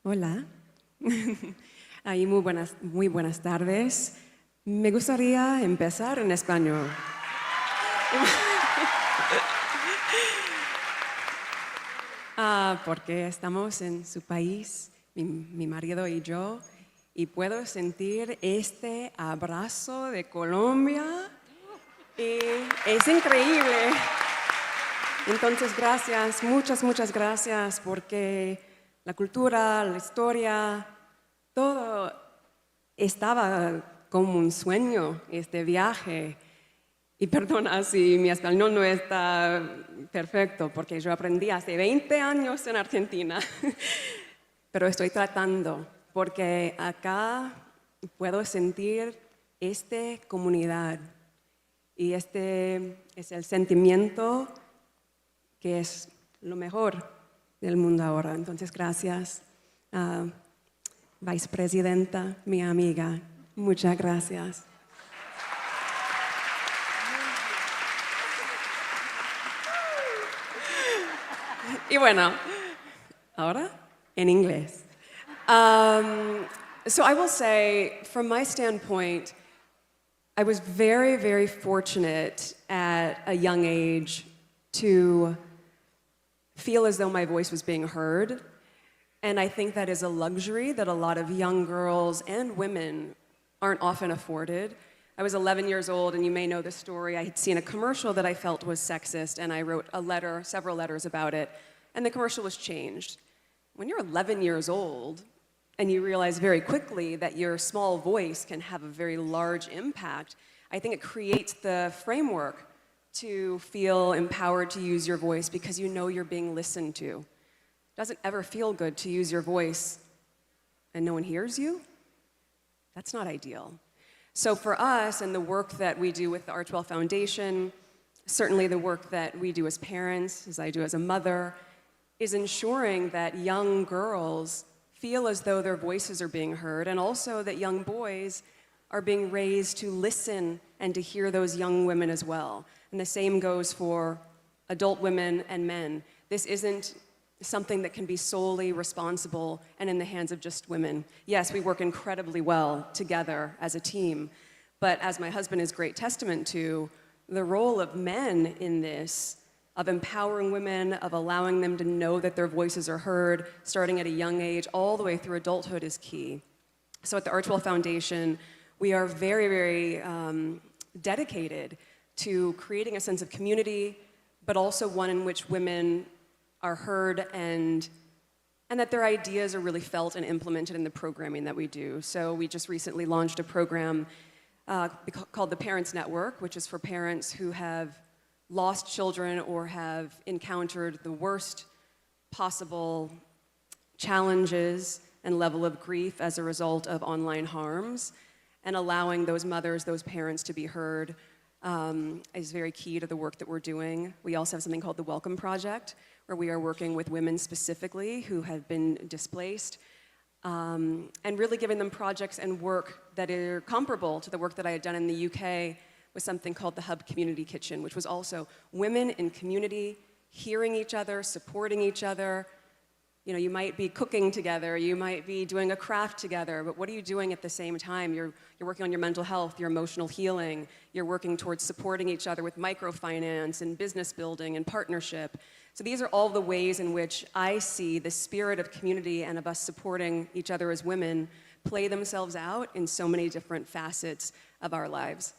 Hola. Muy buenas tardes. Me gustaría empezar en español. Porque estamos en su país, mi marido y yo, y puedo sentir este abrazo de Colombia y es increíble. Entonces, gracias, muchas gracias, porque la cultura, la historia, todo estaba como un sueño, este viaje. Y perdona si mi español no está perfecto, porque yo aprendí hace 20 años en Argentina, pero estoy tratando, porque acá puedo sentir esta comunidad y este es el sentimiento que es lo mejor del mundo ahora. Entonces, gracias, vicepresidenta, mi amiga. Muchas gracias. Y bueno, ahora en inglés. So I will say, from my standpoint, I was very fortunate at a young age to feel as though my voice was being heard. And I think that is a luxury that a lot of young girls and women aren't often afforded. I was 11 years old, and you may know the story. I had seen a commercial that I felt was sexist, and I wrote a letter, several letters about it, and the commercial was changed. When you're 11 years old, and you realize very quickly that your small voice can have a very large impact, I think it creates the framework to feel empowered to use your voice because you know you're being listened to. It doesn't ever feel good to use your voice and no one hears you. That's not ideal. So for us and the work that we do with the Archwell Foundation, certainly the work that we do as parents, as I do as a mother, is ensuring that young girls feel as though their voices are being heard, and also that young boys are being raised to listen and to hear those young women as well. And the same goes for adult women and men. This isn't something that can be solely responsible and in the hands of just women. Yes, we work incredibly well together as a team, but as my husband is great testament to, the role of men in this, of empowering women, of allowing them to know that their voices are heard, starting at a young age, all the way through adulthood is key. So at the Archwell Foundation, we are very dedicated to creating a sense of community, but also one in which women are heard and that their ideas are really felt and implemented in the programming that we do. So we just recently launched a program called the Parents Network, which is for parents who have lost children or have encountered the worst possible challenges and level of grief as a result of online harms, and allowing those mothers, those parents to be heard is very key to the work that we're doing. We also have something called the Welcome Project, where we are working with women specifically who have been displaced, and really giving them projects and work that are comparable to the work that I had done in the UK with something called the Hub Community Kitchen, which was also women in community, hearing each other, supporting each other. You know, you might be cooking together, you might be doing a craft together, but what are you doing at the same time? You're working on your mental health, your emotional healing, you're working towards supporting each other with microfinance and business building and partnership. So these are all the ways in which I see the spirit of community and of us supporting each other as women play themselves out in so many different facets of our lives.